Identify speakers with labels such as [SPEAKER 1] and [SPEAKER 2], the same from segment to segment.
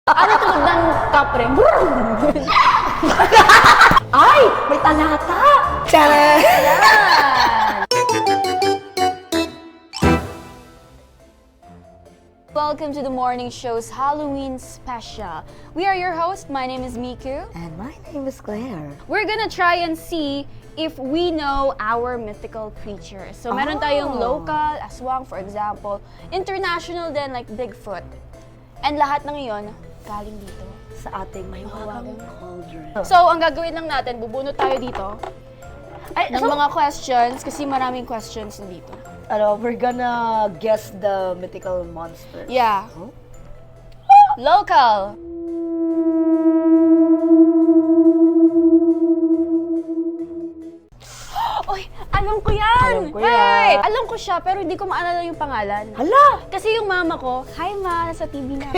[SPEAKER 1] Ano tunog ng kapre?
[SPEAKER 2] Ay! May talata! Tcharan!
[SPEAKER 1] Welcome to the morning show's Halloween special. We are your host. My name is Miku.
[SPEAKER 2] And my name is Claire.
[SPEAKER 1] We're gonna try and see if we know our mythical creatures. So meron tayong local, aswang for example, international din like Bigfoot. And lahat ng iyon galing dito.
[SPEAKER 2] Sa ating may wagang cauldron.
[SPEAKER 1] So ang gagawin lang natin, bubunot tayo dito
[SPEAKER 2] Ay,
[SPEAKER 1] ng mga questions kasi maraming questions dito.
[SPEAKER 2] we're gonna guess the mythical monster.
[SPEAKER 1] Yeah.
[SPEAKER 2] Huh?
[SPEAKER 1] Local. Oy, alam ko yan!
[SPEAKER 2] Alam ko yan.
[SPEAKER 1] Wait, alam ko siya pero hindi ko maalala yung pangalan.
[SPEAKER 2] Hala!
[SPEAKER 1] Kasi yung mama ko, hi ma, nasa TV na.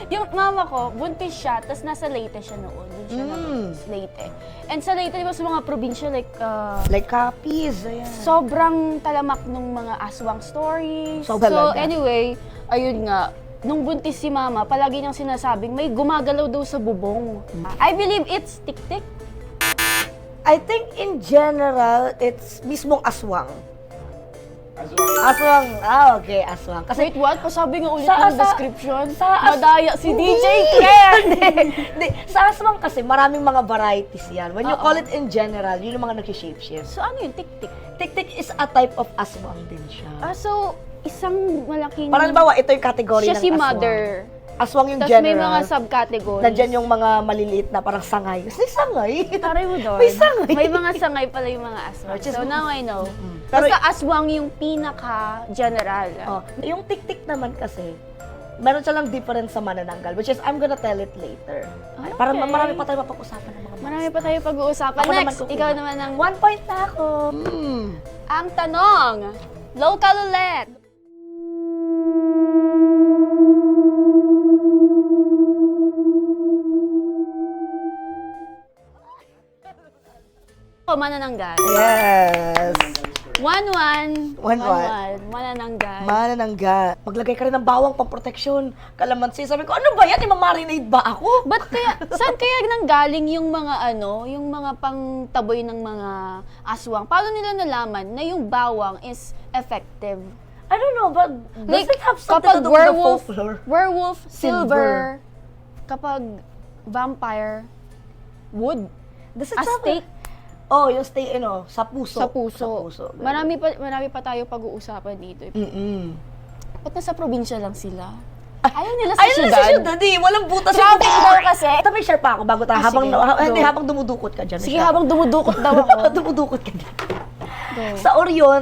[SPEAKER 1] Yung mama ko, buntis siya, tapos nasa Leyte siya noon. Doon siya nabuntis, Leyte. And sa Leyte, di ba sa mga probinsya, like,
[SPEAKER 2] Like copies, ayan.
[SPEAKER 1] sobrang talamak ng mga aswang stories.
[SPEAKER 2] So,
[SPEAKER 1] So,
[SPEAKER 2] talaga.
[SPEAKER 1] anyway, ayun nga, nung buntis si mama, palagi niyang sinasabing may gumagalaw daw sa bubong. I believe it's tik-tik.
[SPEAKER 2] I think in general, it's mismong aswang. Aswang. Ah, okay, aswang. Kasi
[SPEAKER 1] Wait, what? Pasabi nga ulit
[SPEAKER 2] Sa-
[SPEAKER 1] yung
[SPEAKER 2] sa-
[SPEAKER 1] description.
[SPEAKER 2] sa-
[SPEAKER 1] Madaya si
[SPEAKER 2] Hindi.
[SPEAKER 1] DJ Claire!
[SPEAKER 2] Hindi. Sa aswang kasi, maraming mga varieties yan. When you
[SPEAKER 1] Oo.
[SPEAKER 2] call it in general, yun yung mga nag-shapeshift.
[SPEAKER 1] So ano yun? Tik-tik?
[SPEAKER 2] Tik-tik is a type of aswang din siya.
[SPEAKER 1] So, isang malaking...
[SPEAKER 2] Parang halimbawa, ito yung category
[SPEAKER 1] siya
[SPEAKER 2] ng
[SPEAKER 1] si
[SPEAKER 2] aswang.
[SPEAKER 1] mother.
[SPEAKER 2] Aswang yung
[SPEAKER 1] Tapos may
[SPEAKER 2] general.
[SPEAKER 1] mga subcategories.
[SPEAKER 2] Nandyan yung mga maliliit na parang sangay. Kasi sangay.
[SPEAKER 1] Taray mo doon.
[SPEAKER 2] May sangay.
[SPEAKER 1] May mga sangay pala yung mga aswang.
[SPEAKER 2] Which is-
[SPEAKER 1] So now I know.
[SPEAKER 2] Pero-
[SPEAKER 1] Basta aswang yung pinaka-general.
[SPEAKER 2] Oh, yung tik-tik naman kasi, meron siya lang difference sa manananggal, which is I'm gonna tell it later. Ay, Para
[SPEAKER 1] Okay.
[SPEAKER 2] marami pa tayo mapag-usapan ng mga
[SPEAKER 1] Marami pa tayo pag-uusapan.
[SPEAKER 2] Ako naman
[SPEAKER 1] Next,
[SPEAKER 2] kukuha.
[SPEAKER 1] ikaw naman ang...
[SPEAKER 2] 1 point na ako.
[SPEAKER 1] Ang tanong, local ulit. O, manananggal.
[SPEAKER 2] Yes.
[SPEAKER 1] 1-1.
[SPEAKER 2] 1-1.
[SPEAKER 1] Manananggal.
[SPEAKER 2] Manananggal. Maglagay ka rin ng bawang pang-proteksyon. Kalamansi. Sabi ko, ano ba yan? Imamarinate ba ako?
[SPEAKER 1] Ba't kaya, saan kaya nanggaling yung mga yung mga pangtaboy ng mga aswang? Paano nila nalaman na yung bawang is effective?
[SPEAKER 2] I don't know, but does it have something
[SPEAKER 1] kapag
[SPEAKER 2] to do with the folklore?
[SPEAKER 1] werewolf,
[SPEAKER 2] Silver.
[SPEAKER 1] silver. Kapag vampire, wood.
[SPEAKER 2] Does it
[SPEAKER 1] A
[SPEAKER 2] have
[SPEAKER 1] steak
[SPEAKER 2] Oh, yung stay, sa puso.
[SPEAKER 1] sa puso.
[SPEAKER 2] Sa puso.
[SPEAKER 1] Marami pa tayo pag-uusapan dito. Ba't nasa probinsya lang sila? Ayaw nila sa
[SPEAKER 2] Ayun na sa
[SPEAKER 1] syudad.
[SPEAKER 2] syudad eh. Walang butas.
[SPEAKER 1] Traffic daw kasi.
[SPEAKER 2] Ito may share pa ako bago tayo.
[SPEAKER 1] Ah,
[SPEAKER 2] Habang,
[SPEAKER 1] sige.
[SPEAKER 2] hindi,
[SPEAKER 1] Go.
[SPEAKER 2] habang dumudukot ka dyan. may
[SPEAKER 1] Sige,
[SPEAKER 2] share
[SPEAKER 1] habang dumudukot daw
[SPEAKER 2] ako.
[SPEAKER 1] ako.
[SPEAKER 2] dumudukot ka dyan.
[SPEAKER 1] Go.
[SPEAKER 2] Sa Orion,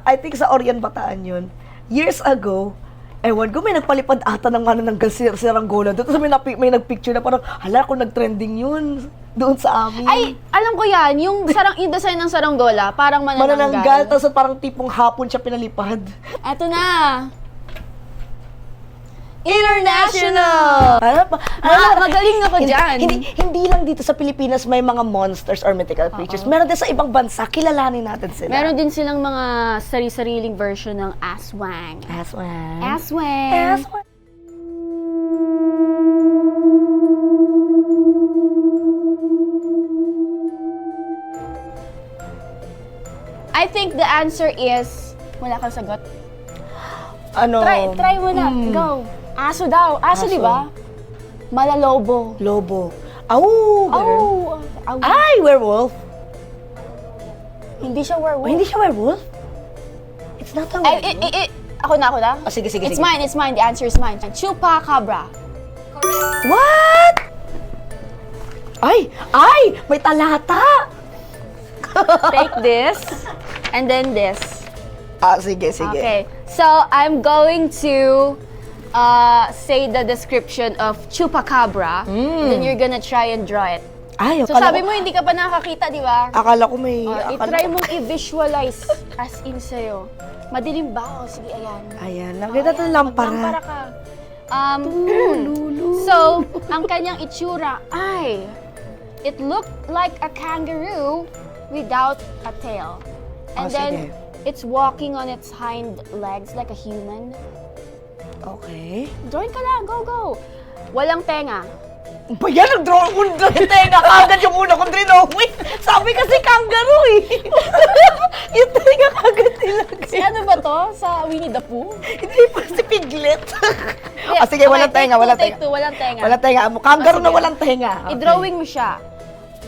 [SPEAKER 2] I think sa Orion Bataan yun, years ago, ewan ko, may nagpalipad ata ng manananggal si Saranggola. Doon tapos may nagpicture na parang, hala, kung nag-trending yun doon sa amin.
[SPEAKER 1] Ay, alam ko yan. Yung design ng saranggola, parang
[SPEAKER 2] manananggal.
[SPEAKER 1] manananggal.
[SPEAKER 2] Tapos parang tipong hapon siya pinalipad.
[SPEAKER 1] Eto na. International! Magaling ako dyan.
[SPEAKER 2] Hindi lang dito sa Pilipinas may mga monsters or mythical creatures. Meron din sa ibang bansa, kilalanin natin sila.
[SPEAKER 1] Meron din silang mga sari-sariling version ng aswang.
[SPEAKER 2] Aswang.
[SPEAKER 1] Aswang.
[SPEAKER 2] Aswang.
[SPEAKER 1] I think the answer is, wala kang sagot.
[SPEAKER 2] Ano?
[SPEAKER 1] Try mo na. Go. Aso daw. Aso,
[SPEAKER 2] Aso.
[SPEAKER 1] di ba? Malalobo.
[SPEAKER 2] Lobo. Oh,
[SPEAKER 1] Oh.
[SPEAKER 2] Ay, werewolf.
[SPEAKER 1] Hindi siya werewolf.
[SPEAKER 2] Oh, hindi siya werewolf? It's not a
[SPEAKER 1] Ay,
[SPEAKER 2] werewolf.
[SPEAKER 1] ako na.
[SPEAKER 2] Oh, sige.
[SPEAKER 1] It's mine. The answer is mine. Chupacabra.
[SPEAKER 2] What? Ay! May talata!
[SPEAKER 1] Take this, and then this.
[SPEAKER 2] Sige.
[SPEAKER 1] Okay. So, I'm going to say the description of Chupacabra. Then you're gonna try and draw it.
[SPEAKER 2] Ay,
[SPEAKER 1] So, sabi mo, hindi ka pa nakakita, di ba?
[SPEAKER 2] Akala ko may...
[SPEAKER 1] I-try mong i-visualize as in sa'yo. Madilim ba? O, sige, ayan.
[SPEAKER 2] Ayan, nakita ito lampara.
[SPEAKER 1] Lampara ka. So, ang kanyang itsura ay, it looked like a kangaroo without a tail. And then,
[SPEAKER 2] sige.
[SPEAKER 1] it's walking on its hind legs like a human.
[SPEAKER 2] Okay.
[SPEAKER 1] Join ka lang, go! walang tenga.
[SPEAKER 2] Ba yan, nag-draw ko ng tenga kagad yung una kong drawing. Sabi kasi kangaroo eh. Yung tenga kagad nilagay.
[SPEAKER 1] Si ano ba to? Sa Winnie the Pooh?
[SPEAKER 2] Hindi pa si Piglet. Sige, walang tenga, walang
[SPEAKER 1] Take
[SPEAKER 2] tenga.
[SPEAKER 1] two, walang tenga.
[SPEAKER 2] Walang tenga. Kangaroo na
[SPEAKER 1] sige.
[SPEAKER 2] walang tenga. Okay.
[SPEAKER 1] I-drawing mo siya.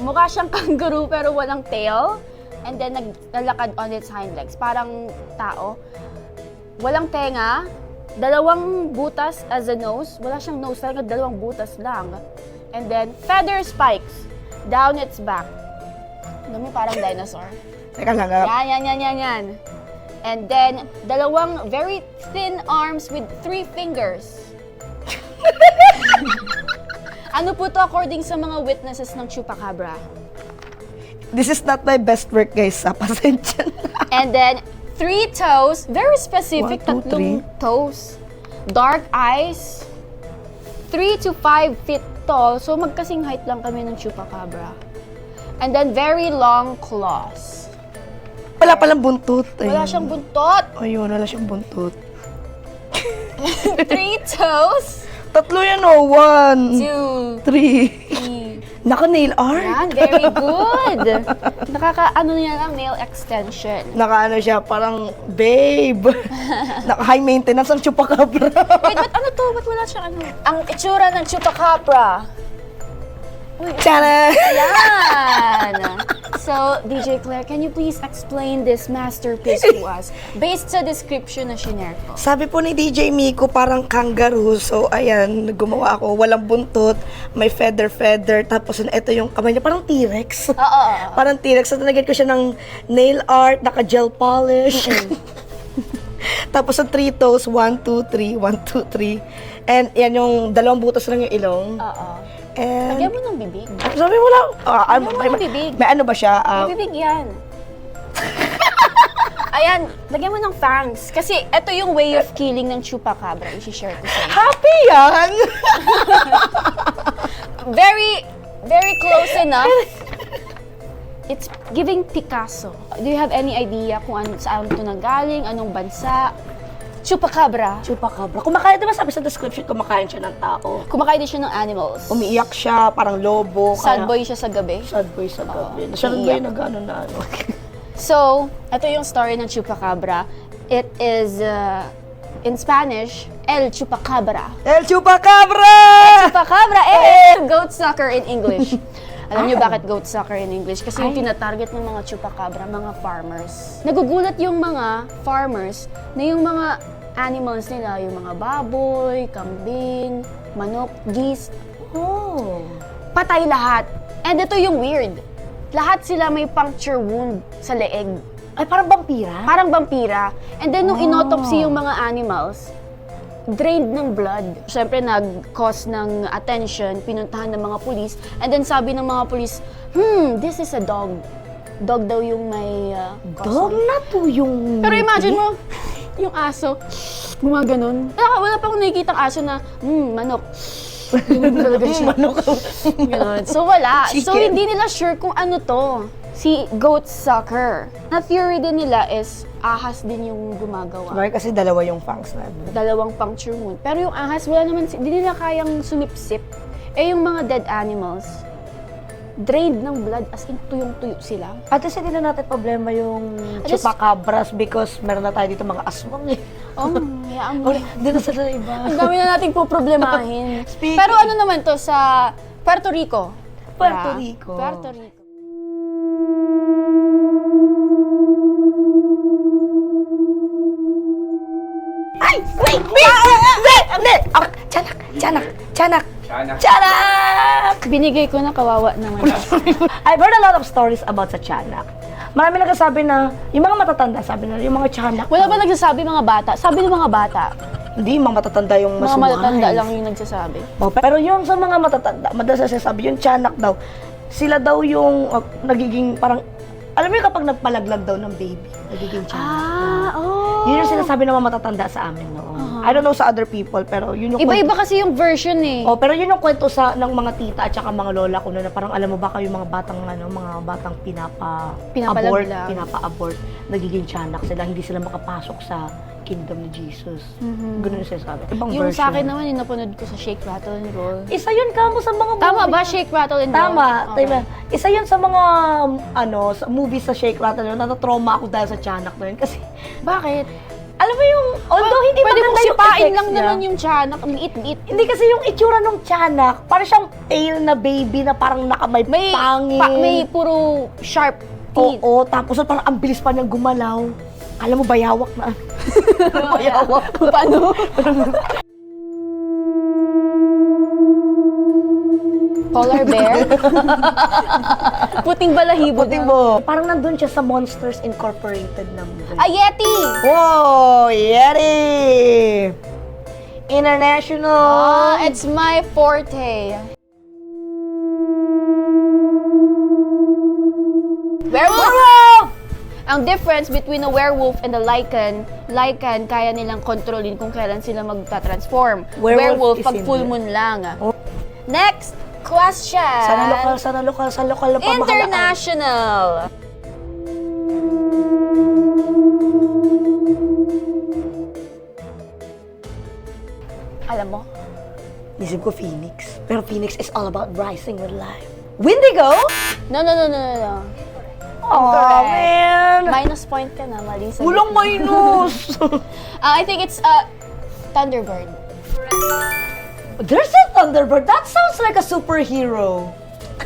[SPEAKER 1] Mukha siyang kangaroo pero walang tail. And then naglalakad on its hind legs. Parang tao. Walang tenga. Dalawang butas as a nose. Wala siyang nose, talaga dalawang butas lang. And then, feather spikes down its back. Dami parang dinosaur.
[SPEAKER 2] Teka lang.
[SPEAKER 1] Yan. And then, dalawang very thin arms with 3 fingers. Ano po to according sa mga witnesses ng Chupacabra?
[SPEAKER 2] This is not my best work, guys. Pasensya na.
[SPEAKER 1] And then, 3 toes, very specific,
[SPEAKER 2] 1, 2,
[SPEAKER 1] tatlong toes. Dark eyes, 3 to 5 feet tall. So, magkasing height lang kami ng Chupacabra. And then, very long claws.
[SPEAKER 2] Wala palang buntot.
[SPEAKER 1] Wala siyang buntot.
[SPEAKER 2] Ayun, wala siyang buntot.
[SPEAKER 1] 3 toes,
[SPEAKER 2] Tatlo yan oh. 1,
[SPEAKER 1] 2,
[SPEAKER 2] 3.
[SPEAKER 1] 3.
[SPEAKER 2] Naka-nail art.
[SPEAKER 1] Yan, very good. Nakaka-ano niya lang, nail extension.
[SPEAKER 2] Naka-ano siya, parang, babe. Naka-high maintenance ang Chupacabra.
[SPEAKER 1] Wait, ano to? Ba't wala siyang ano? Ang itsura ng Chupacabra. Uy,
[SPEAKER 2] Tara!
[SPEAKER 1] yan! So, DJ Claire, can you please explain this masterpiece to us? Based sa description na shinare ko.
[SPEAKER 2] Sabi po ni DJ Miko, parang kangaroo. So, ayan, gumawa ako. Walang buntot, may feather, tapos ito yung kamay niya, parang T-Rex.
[SPEAKER 1] Oo.
[SPEAKER 2] Parang T-Rex. So, nalagyan ko siya ng nail art, naka-gel polish. Tapos sa 3 toes, 1, 2, 3, 1, 2, 3. And yan yung dalawang butas lang yung ilong.
[SPEAKER 1] Oo.
[SPEAKER 2] And
[SPEAKER 1] Lagyan mo ng bibig.
[SPEAKER 2] sabi mo lang,
[SPEAKER 1] Lagyan mo ng bibig.
[SPEAKER 2] may ano ba siya?
[SPEAKER 1] May bibig yan. Ayan, lagyan mo ng fangs. Kasi ito yung way of killing ng Chupacabra. I-share ko sa'yo.
[SPEAKER 2] Happy yan!
[SPEAKER 1] Very, very close enough. It's giving Picasso. Do you have any idea kung saan ito nanggaling, anong bansa? Chupacabra.
[SPEAKER 2] Chupacabra. Kumakain, diba sabi sa description, kumakain siya ng tao.
[SPEAKER 1] Kumakain din siya ng animals.
[SPEAKER 2] Umiiyak siya, parang lobo.
[SPEAKER 1] Sad boy siya sa gabi.
[SPEAKER 2] Sad boy sa gabi. Siya rin ba yung nag-ano na ano?
[SPEAKER 1] So, ito yung story ng Chupacabra. It is, in Spanish, El Chupacabra.
[SPEAKER 2] El Chupacabra!
[SPEAKER 1] Chupacabra and goat sucker in English. Alam niyo bakit goat sucker in English? Kasi yung tinatarget ng mga Chupacabra, mga farmers. Nagugulat yung mga farmers na yung mga animals nila, yung mga baboy, kambing, manok, geese, patay lahat. And ito yung weird. Lahat sila may puncture wound sa leeg.
[SPEAKER 2] Ay, parang vampira?
[SPEAKER 1] Parang vampira. And then, nung inotopsy yung mga animals, drained ng blood. Siyempre, nag-cause ng attention, pinuntahan ng mga pulis. And then, sabi ng mga pulis, this is a dog. Dog daw yung may
[SPEAKER 2] Dog na to yung...
[SPEAKER 1] Pero imagine mo, yung aso, gumaganon. Wala pa akong nakikita ang aso na, manok. Ganun talaga siya.
[SPEAKER 2] Manok.
[SPEAKER 1] Ganun. So, wala. So,
[SPEAKER 2] Chicken.
[SPEAKER 1] hindi nila sure kung ano to. Si goat sucker. Na theory din nila is, ahas din yung gumagawa.
[SPEAKER 2] Right, kasi dalawa yung fangs na.
[SPEAKER 1] Dalawang puncture wound. Pero yung ahas, wala naman, hindi nila kayang sumipsip. Eh, yung mga dead animals, drained ng blood, as in tuyong-tuyo sila.
[SPEAKER 2] At least hindi na natin problema yung Chupacabras because meron na tayo dito mga aswang eh.
[SPEAKER 1] Hayaan mo.
[SPEAKER 2] Hindi na sila iba.
[SPEAKER 1] Ang dami na nating poproblemahin.
[SPEAKER 2] Speaking-
[SPEAKER 1] Pero ano naman to sa Puerto Rico?
[SPEAKER 2] Puerto
[SPEAKER 1] Diba?
[SPEAKER 2] Rico.
[SPEAKER 1] Puerto Rico.
[SPEAKER 2] Ay! Wait! Hindi! Tiyanak!
[SPEAKER 1] Binigay ko na kawawa naman.
[SPEAKER 2] I've heard a lot of stories about sa tiyanak. Marami nagsasabi na, yung mga matatanda, sabi na, yung mga tiyanak.
[SPEAKER 1] Wala ba nagsasabi mga bata? Sabi ng mga bata.
[SPEAKER 2] Hindi, mga matatanda yung mas
[SPEAKER 1] Mga matatanda
[SPEAKER 2] wise.
[SPEAKER 1] lang yung nagsasabi.
[SPEAKER 2] Oh, pero yung sa mga matatanda, madalas sinasabi, yung tiyanak daw, sila daw yung nagiging parang, alam mo yung kapag nagpalaglag daw ng baby, nagiging tiyanak. Yun yung sinasabi ng mga matatanda sa amin noon. I don't know sa other people, pero yun yung
[SPEAKER 1] Iba-iba kasi yung version eh.
[SPEAKER 2] Oh, pero yun yung kwento ng mga tita at saka mga lola ko na parang alam mo ba kayo mga batang
[SPEAKER 1] Pinapalaglag.
[SPEAKER 2] pinapa-abort, nagiging tiyanak sila, hindi sila makapasok sa kingdom ni Jesus. Ganun yung sinasabi. Ibang
[SPEAKER 1] Yung
[SPEAKER 2] version.
[SPEAKER 1] sa akin naman, yung napanood ko sa Shake, Rattle, and Roll.
[SPEAKER 2] Isa yun ka mo sa mga
[SPEAKER 1] Tama
[SPEAKER 2] movie.
[SPEAKER 1] ba, Shake, Rattle, and Roll?
[SPEAKER 2] Tama,
[SPEAKER 1] Okay.
[SPEAKER 2] tama. Isa yun sa mga, sa movies sa Shake Rattle yun, natatrauma ako dahil sa tiyanak na yun. Kasi,
[SPEAKER 1] Bakit?
[SPEAKER 2] alam mo yung, although hindi
[SPEAKER 1] Pwede
[SPEAKER 2] maganda
[SPEAKER 1] mong
[SPEAKER 2] yung
[SPEAKER 1] sipain
[SPEAKER 2] effects
[SPEAKER 1] lang
[SPEAKER 2] niya.
[SPEAKER 1] naman yung tiyanak, ang liit-liit.
[SPEAKER 2] Hindi kasi yung itsura ng tiyanak, parang siyang pale na baby na parang may pangil.
[SPEAKER 1] May puro sharp teeth.
[SPEAKER 2] Oo, tapos parang ang bilis pa niyang gumalaw. Alam mo, bayawak na. Bayawak.
[SPEAKER 1] Paano? Polar bear? Puting balahibo.
[SPEAKER 2] Puti mo. Parang nandun siya sa Monsters Incorporated na movie.
[SPEAKER 1] Ah, Yeti!
[SPEAKER 2] Wow! Yeti! International!
[SPEAKER 1] It's my forte. Werewolf! Ang difference between a werewolf and a lycan, kaya nilang kontrolin kung kailan sila magta-transform.
[SPEAKER 2] Werewolf is
[SPEAKER 1] Pag full
[SPEAKER 2] hindi.
[SPEAKER 1] moon lang.
[SPEAKER 2] Oh.
[SPEAKER 1] Next question.
[SPEAKER 2] Sa lokal na pamahalaan.
[SPEAKER 1] International. Alam mo?
[SPEAKER 2] Isip ko Phoenix. Pero Phoenix is all about rising with life. Windigo?
[SPEAKER 1] No.
[SPEAKER 2] Oh,
[SPEAKER 1] Correct.
[SPEAKER 2] man!
[SPEAKER 1] Minus point ka na, mali sa
[SPEAKER 2] Walang minus!
[SPEAKER 1] I think it's Thunderbird.
[SPEAKER 2] There's a Thunderbird. That sounds like a superhero.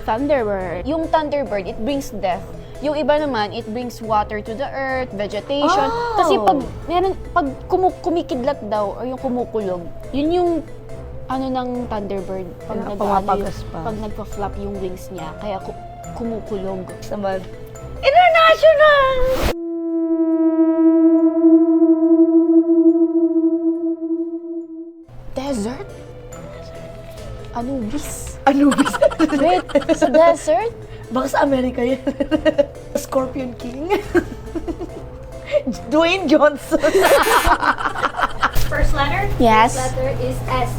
[SPEAKER 1] Thunderbird. Yung Thunderbird, it brings death. Yung iba naman, it brings water to the earth, vegetation.
[SPEAKER 2] Oh.
[SPEAKER 1] Kasi pag kumikidlat daw, or yung kumukulog, yun yung ng Thunderbird. Pag
[SPEAKER 2] Pumapagas pa.
[SPEAKER 1] pag nagpa-flap yung wings niya, kaya kumukulog.
[SPEAKER 2] Naman. International!
[SPEAKER 1] Desert? Anubis?
[SPEAKER 2] Anubis.
[SPEAKER 1] Wait, sa desert?
[SPEAKER 2] Baka sa Amerika yun. Scorpion King. Dwayne Johnson.
[SPEAKER 3] First letter?
[SPEAKER 1] Yes.
[SPEAKER 3] First letter is S.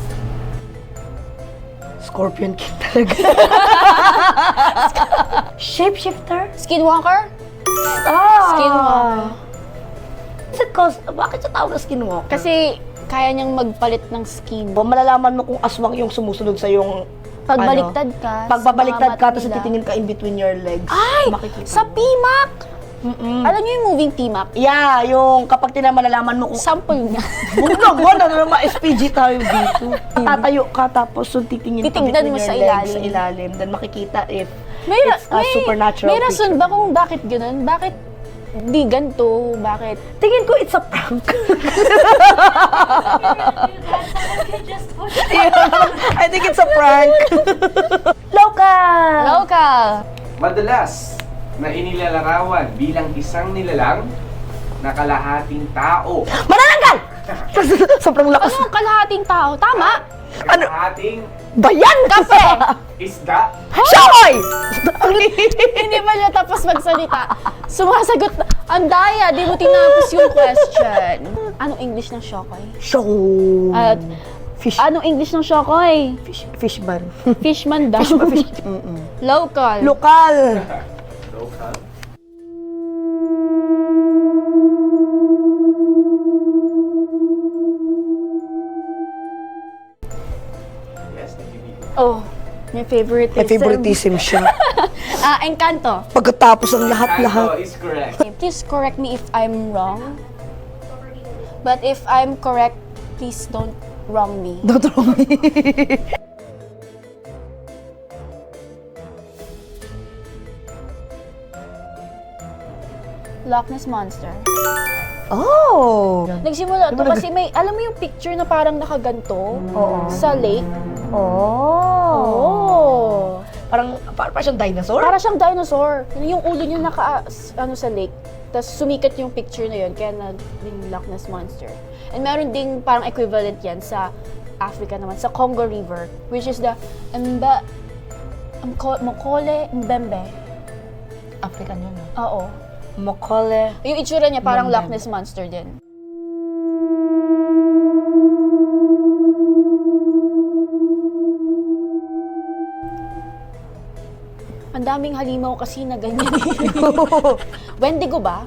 [SPEAKER 2] Scorpion King talaga. Shapeshifter?
[SPEAKER 1] Skinwalker? Skinwalker.
[SPEAKER 2] Bakit siya tawag na skinwalker?
[SPEAKER 1] Kasi kaya niyang magpalit ng skin.
[SPEAKER 2] Malalaman mo kung aswang yung sumusunod sa yung
[SPEAKER 1] Pagbaliktad ka.
[SPEAKER 2] Pagbabaliktad
[SPEAKER 1] sa mga
[SPEAKER 2] ka,
[SPEAKER 1] mata
[SPEAKER 2] tapos
[SPEAKER 1] nila.
[SPEAKER 2] titingin ka in between your legs.
[SPEAKER 1] Ay!
[SPEAKER 2] Makikita
[SPEAKER 1] Sa
[SPEAKER 2] mo.
[SPEAKER 1] PMAC!
[SPEAKER 2] Mm-mm.
[SPEAKER 1] Alam niyo yung moving PMAC?
[SPEAKER 2] Yeah, yung kapag malalaman mo kung
[SPEAKER 1] Sample niya.
[SPEAKER 2] Huwag naman, ano naman, SPG tayo dito. Tatayo ka, tapos yung titingin ka
[SPEAKER 1] Titignan
[SPEAKER 2] between
[SPEAKER 1] mo
[SPEAKER 2] your
[SPEAKER 1] sa
[SPEAKER 2] legs,
[SPEAKER 1] ilalim.
[SPEAKER 2] sa ilalim. Then makikita if
[SPEAKER 1] May,
[SPEAKER 2] it's a supernatural
[SPEAKER 1] may rason
[SPEAKER 2] creature.
[SPEAKER 1] ba kung bakit ganun? Bakit di ganito? Bakit?
[SPEAKER 2] Tingin ko it's a prank.
[SPEAKER 3] Just push.
[SPEAKER 2] Yeah, I think it's a prank. Local!
[SPEAKER 1] Local.
[SPEAKER 4] Madalas na inilalarawan bilang isang nilalang na kalahating tao.
[SPEAKER 2] Manananggal! Sobrang lakas.
[SPEAKER 1] Ano, kalahating tao? Tama?
[SPEAKER 4] Kalahating
[SPEAKER 2] Bayan!
[SPEAKER 1] Kape!
[SPEAKER 4] isda.
[SPEAKER 2] Shoy!
[SPEAKER 1] Hindi pa niya tapos magsalita. Sumasagot na. Ang daya, di mo tinapos yung question. Anong English ng Shokoy?
[SPEAKER 2] Show!
[SPEAKER 1] At
[SPEAKER 2] Fish.
[SPEAKER 1] anong English ng Shokoy?
[SPEAKER 2] Fishman.
[SPEAKER 1] Fishman daw. Local.
[SPEAKER 2] Lokal!
[SPEAKER 4] Local. Yes, nagibig.
[SPEAKER 1] Oh, my favorite
[SPEAKER 2] May favoritism siya.
[SPEAKER 1] Encanto.
[SPEAKER 2] Pagkatapos ng lahat-lahat.
[SPEAKER 4] Kanto is correct.
[SPEAKER 1] Please correct me if I'm wrong. But if I'm correct, please don't wrong me.
[SPEAKER 2] Don't wrong me.
[SPEAKER 1] Loch Ness Monster.
[SPEAKER 2] Oh!
[SPEAKER 1] Nagsimula to
[SPEAKER 2] Diba
[SPEAKER 1] kasi may, alam mo yung picture na parang nakaganto
[SPEAKER 2] Oo.
[SPEAKER 1] sa lake?
[SPEAKER 2] Oh!
[SPEAKER 1] Oh.
[SPEAKER 2] Parang siyang dinosaur?
[SPEAKER 1] Para siyang dinosaur. Yung ulo niya sa lake. Tapos sumikat yung picture na yun, kaya naging Loch Ness Monster. And meron ding parang equivalent yan sa Africa naman, sa Congo River, which is the Mokole Mbembe.
[SPEAKER 2] African yun, no?
[SPEAKER 1] Oo.
[SPEAKER 2] Mokole.
[SPEAKER 1] Yung itsura niya parang
[SPEAKER 2] Mbembe.
[SPEAKER 1] Loch Ness Monster din. Ang daming halimaw kasi na ganyan. Wendigo ba?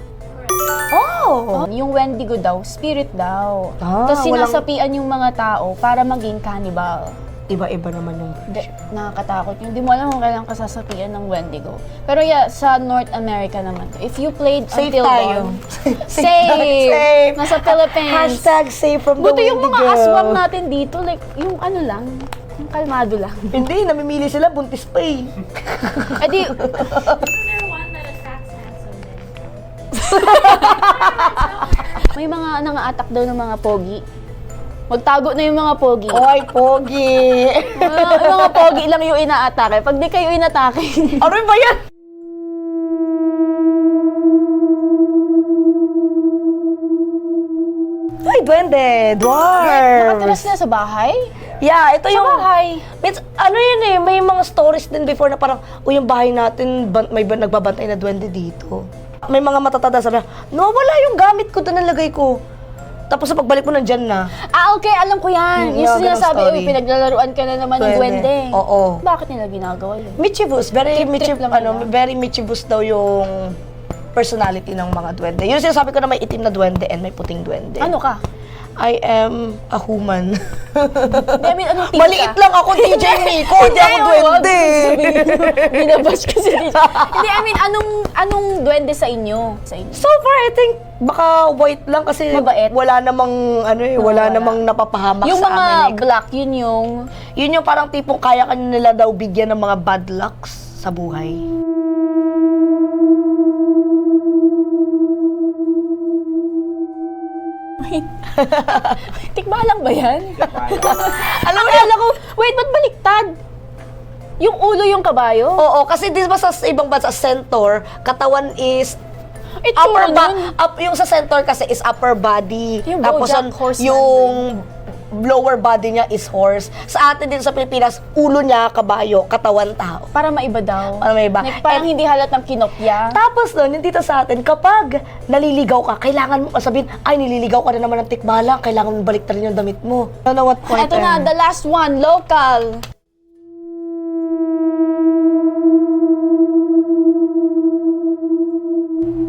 [SPEAKER 2] Oh! Oh!
[SPEAKER 1] Yung Wendigo daw, spirit daw.
[SPEAKER 2] walang-
[SPEAKER 1] Tapos sinasapian yung mga tao para maging cannibal.
[SPEAKER 2] Iba-iba naman yung
[SPEAKER 1] Hindi, nakakatakot yun. Hindi mo alam kung kailan kasasapian ng Wendigo. Pero yeah, sa North America naman. If you played
[SPEAKER 2] Safe
[SPEAKER 1] Until
[SPEAKER 2] tayo.
[SPEAKER 1] Dawn, safe!
[SPEAKER 2] Safe!
[SPEAKER 1] Nasa Philippines.
[SPEAKER 2] Hashtag safe from the
[SPEAKER 1] Buti yung mga
[SPEAKER 2] Wendigo.
[SPEAKER 1] aswang natin dito, like, yung ano lang, yung kalmado lang.
[SPEAKER 2] Hindi, namimili sila, buntis pa eh.
[SPEAKER 1] Eh di,
[SPEAKER 3] Isn't there one that attacks handsome men?
[SPEAKER 1] may mga nanga-attack daw ng mga pogi. Magtago na yung mga pogi.
[SPEAKER 2] Oy, pogi!
[SPEAKER 1] Yung mga pogi lang yung ina-atake. Pag di kayo inatake,
[SPEAKER 2] Ano ba yan? Ay, duwende! Dwarf!
[SPEAKER 1] nakatira sila sa bahay?
[SPEAKER 2] Yeah, ito
[SPEAKER 1] Sa
[SPEAKER 2] yung...
[SPEAKER 1] bahay.
[SPEAKER 2] Ano yun eh, may mga stories din before na parang, yung bahay natin, nagbabantay na duwende dito. May mga matatanda sabi, wala yung gamit ko, doon nalagay ko. Tapos sa pagbalik mo, nandyan na.
[SPEAKER 1] Ah, okay. Alam ko yan. Yung
[SPEAKER 2] ganong
[SPEAKER 1] sinasabi,
[SPEAKER 2] story.
[SPEAKER 1] pinaglalaruan ka na naman ng duwende.
[SPEAKER 2] Oo.
[SPEAKER 1] Bakit nila ginagawa yun?
[SPEAKER 2] Mischievous,
[SPEAKER 1] Trip lang nila.
[SPEAKER 2] very mischievous daw yung personality ng mga duwende. Yun sinasabi ko na may itim na duwende and may puting duwende.
[SPEAKER 1] Ano ka?
[SPEAKER 2] I am a human.
[SPEAKER 1] Hindi, I mean, anong tipo
[SPEAKER 2] Maliit lang ako, DJ Miko, hindi ako duwende.
[SPEAKER 1] Binabash ko si DJ. Hindi, I mean, anong duwende sa inyo?
[SPEAKER 2] So far, I think, baka white lang kasi
[SPEAKER 1] Mabait?
[SPEAKER 2] wala namang, wala namang napapahamak
[SPEAKER 1] Yung
[SPEAKER 2] sa
[SPEAKER 1] mga
[SPEAKER 2] amin.
[SPEAKER 1] black, yun yung...
[SPEAKER 2] Yun yung parang tipong kaya ka nila daw bigyan ng mga bad lucks sa buhay.
[SPEAKER 1] Tikbalang ba yan?
[SPEAKER 2] Alam mo,
[SPEAKER 1] Akala ko, wait, ba't baliktad? Yung ulo yung kabayo?
[SPEAKER 2] oo, kasi di ba sa ibang bansa, centaur, katawan is
[SPEAKER 1] Itsura nun.
[SPEAKER 2] yung sa centaur kasi is upper body.
[SPEAKER 1] Yung
[SPEAKER 2] Tapos
[SPEAKER 1] Bojack Horseman
[SPEAKER 2] yung lower body niya is horse. Sa atin din sa Pilipinas, ulo niya kabayo, katawan tao.
[SPEAKER 1] Para maiba daw.
[SPEAKER 2] Para maiba.
[SPEAKER 1] Like, parang hindi halatang kinopya.
[SPEAKER 2] Tapos nun, yung dito sa atin, kapag naliligaw ka, kailangan mo sabihin, ay, nililigaw ka na naman ng tikbalang, kailangan mo balik rin yung damit mo. Ano what point?
[SPEAKER 1] Ito na, the last one, local.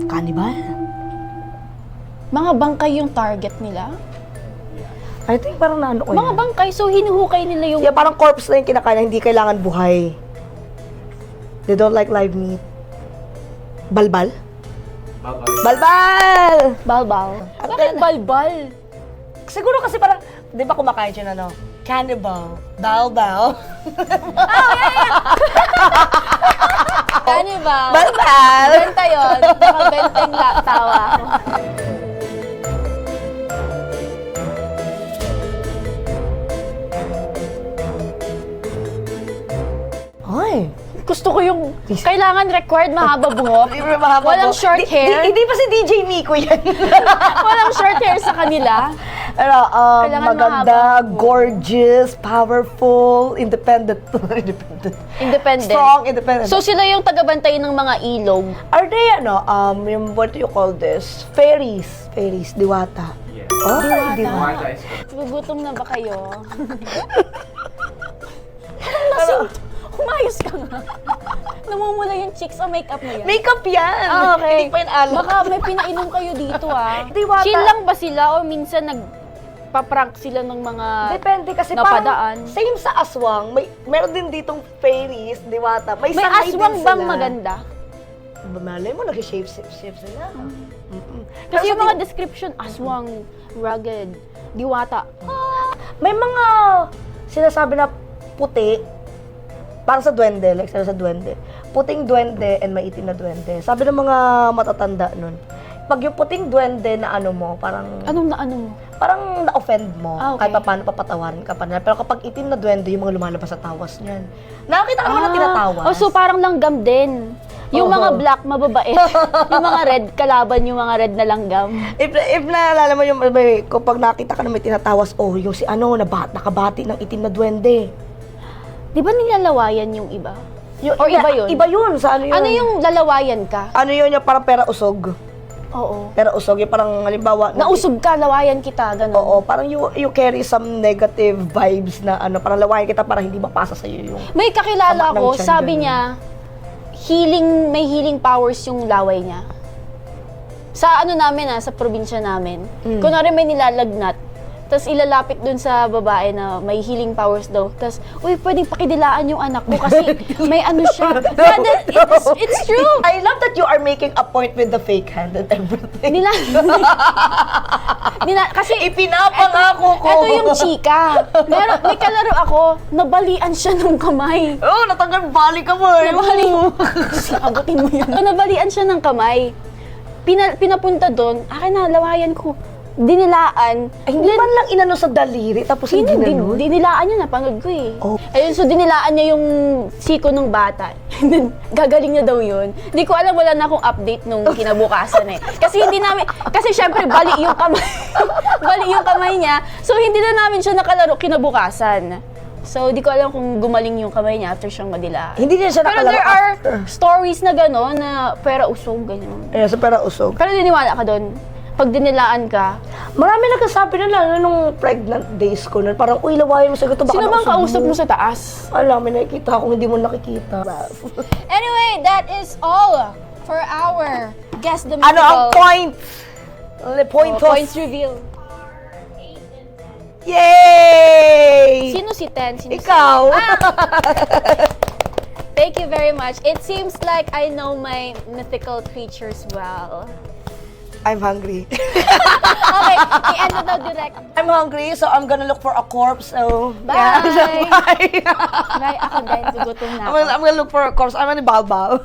[SPEAKER 2] Cannibal?
[SPEAKER 1] Mga bangkay yung target nila.
[SPEAKER 2] I think parang naano ko
[SPEAKER 1] Mga
[SPEAKER 2] yan.
[SPEAKER 1] bangkay, so hinuhukay nila yung...
[SPEAKER 2] Yeah, parang corpse na yung kinakain, hindi kailangan buhay. They don't like live meat. Balbal?
[SPEAKER 4] Bye-bye.
[SPEAKER 2] Balbal!
[SPEAKER 1] Balbal.
[SPEAKER 2] At
[SPEAKER 1] Bakit
[SPEAKER 2] then-
[SPEAKER 1] balbal?
[SPEAKER 2] Siguro kasi parang, di ba kumakain siya na cannibal, balbal.
[SPEAKER 1] Cannibal.
[SPEAKER 2] Balbal!
[SPEAKER 1] Benta yun. Nakabenteng tawa ako.
[SPEAKER 2] Ay,
[SPEAKER 1] Gusto ko yung... Kailangan required mahaba buhok.
[SPEAKER 2] libre mahaba
[SPEAKER 1] Walang
[SPEAKER 2] po.
[SPEAKER 1] short hair.
[SPEAKER 2] Hindi pa si DJ Miko yan.
[SPEAKER 1] Walang short hair sa kanila.
[SPEAKER 2] Pero,
[SPEAKER 1] Kailangan
[SPEAKER 2] maganda,
[SPEAKER 1] mahaba.
[SPEAKER 2] gorgeous, powerful, independent.
[SPEAKER 1] Independent.
[SPEAKER 2] Strong, independent.
[SPEAKER 1] So sila yung tagabantay ng mga ilog.
[SPEAKER 2] Are they, yung, what do you call this? Fairies. Fairies, diwata.
[SPEAKER 4] Yes.
[SPEAKER 2] Oh,
[SPEAKER 1] Diwata.
[SPEAKER 2] diwata.
[SPEAKER 4] Mata is
[SPEAKER 1] Gugutom na ba kayo? Umayos ka nga. Namumula yung cheeks o makeup mo yan.
[SPEAKER 2] Makeup yan!
[SPEAKER 1] Ah, okay.
[SPEAKER 2] Hindi pa yan alak.
[SPEAKER 1] Baka may pinainom kayo dito ah.
[SPEAKER 2] Diwata.
[SPEAKER 1] Chill lang ba sila o minsan nagpa-prank sila ng mga...
[SPEAKER 2] Depende kasi
[SPEAKER 1] napadaan?
[SPEAKER 2] parang same sa aswang, meron din ditong fairies, diwata. May
[SPEAKER 1] May
[SPEAKER 2] sanay
[SPEAKER 1] aswang
[SPEAKER 2] din
[SPEAKER 1] bang
[SPEAKER 2] sila.
[SPEAKER 1] maganda?
[SPEAKER 2] Malay mo, nag-shape sila. Mm-mm.
[SPEAKER 1] Kasi
[SPEAKER 2] Pero
[SPEAKER 1] yung
[SPEAKER 2] sa
[SPEAKER 1] mga description, aswang, rugged, diwata.
[SPEAKER 2] may mga sinasabi na puti, parang sa duwende, like sa duwende. Puting duwende and maitim na duwende. Sabi ng mga matatanda nun, pag yung puting duwende na ano mo, parang
[SPEAKER 1] Anong na ano mo?
[SPEAKER 2] parang na-offend mo,
[SPEAKER 1] Ah, okay.
[SPEAKER 2] kahit pa paano papatawarin ka pa nila. Pero kapag itim na duwende, yung mga lumalabas sa tawas niyan. Nakakita ka naman na tinatawas.
[SPEAKER 1] Oh, so parang langgam din. Yung
[SPEAKER 2] Oo.
[SPEAKER 1] mga black, mababait. Yung mga red, kalaban yung mga red na langgam.
[SPEAKER 2] If naalala mo yung, kapag nakita ka na may tinatawas, yung si nakabati ng itim na duwende.
[SPEAKER 1] Di ba nilalawayan yung iba?
[SPEAKER 2] Yung,
[SPEAKER 1] Or iba yun?
[SPEAKER 2] Iba yun, sa ano yun?
[SPEAKER 1] Ano yung lalawayan ka?
[SPEAKER 2] Ano yun yung parang pera usog?
[SPEAKER 1] Oo.
[SPEAKER 2] Pera usog, yung parang halimbawa...
[SPEAKER 1] Nausog ka, lawayan kita, gano'n.
[SPEAKER 2] Oo, parang you carry some negative vibes na parang lawayan kita para hindi mapasa sa'yo yung...
[SPEAKER 1] May kakilala
[SPEAKER 2] Sama ng
[SPEAKER 1] ko,
[SPEAKER 2] tiyan,
[SPEAKER 1] sabi
[SPEAKER 2] ganun.
[SPEAKER 1] niya, may healing powers yung laway niya. Sa ano namin sa probinsya namin, kunwari may nilalagnat, tapos ilalapit dun sa babae na may healing powers daw. Tapos, uy, pwedeng pakidilaan yung anak mo kasi may ano siya. Yeah, it's true.
[SPEAKER 2] I love that you are making a point with the fake hand and everything.
[SPEAKER 1] Kasi
[SPEAKER 2] Ipinapangako ko.
[SPEAKER 1] ito yung chika. May kalaro ako, nabalian siya ng kamay.
[SPEAKER 2] Oh, natanggal bali ka mo.
[SPEAKER 1] Nabali. Abutin mo yun. Nabalian siya ng kamay. Pinapunta doon, akin na, lawayan ko. Dinilaan.
[SPEAKER 2] Ay, hindi man lang inano sa daliri, tapos hindi ginanon.
[SPEAKER 1] Dinilaan niya, napanood ko eh.
[SPEAKER 2] Oh.
[SPEAKER 1] Ayun, so dinilaan niya yung siko ng bata. And then, gagaling na daw yun. Hindi ko alam, wala na akong update nung kinabukasan eh. Kasi syempre, bali yung kamay. Bali yung kamay niya. So, hindi na namin siya nakalaro kinabukasan. So, di ko alam kung gumaling yung kamay niya after siyang madilaan.
[SPEAKER 2] Hindi niya siya
[SPEAKER 1] Pero
[SPEAKER 2] nakalaro
[SPEAKER 1] there are
[SPEAKER 2] after.
[SPEAKER 1] stories na gano'n na pera usog, ganyan.
[SPEAKER 2] Sa pera usog.
[SPEAKER 1] Pero niniwala ka doon, pag dinilaan ka,
[SPEAKER 2] Marami nagsasabi na lang nung pregnant days ko na parang, uy, lawayan mo sa gato, baka
[SPEAKER 1] sino bang
[SPEAKER 2] nausog
[SPEAKER 1] kausap mo sa taas?
[SPEAKER 2] Alam, may nakikita akong hindi mo nakikita.
[SPEAKER 1] Anyway, that is all for our Guess the
[SPEAKER 2] Ano ang
[SPEAKER 1] Mythical
[SPEAKER 2] points? Points.
[SPEAKER 1] Points reveal.
[SPEAKER 2] Yay!
[SPEAKER 1] Sino si Ten? Sino
[SPEAKER 2] Ikaw.
[SPEAKER 1] Thank you very much. It seems like I know my mythical creatures well.
[SPEAKER 2] I'm hungry.
[SPEAKER 1] Okay, i-end na daw direct.
[SPEAKER 2] I'm hungry, so I'm gonna look for a corpse. So,
[SPEAKER 1] Bye!
[SPEAKER 2] yeah. Bye!
[SPEAKER 1] Bye, ako din. Gugutom na ako.
[SPEAKER 2] I'm gonna look for a corpse. I'm gonna balbal.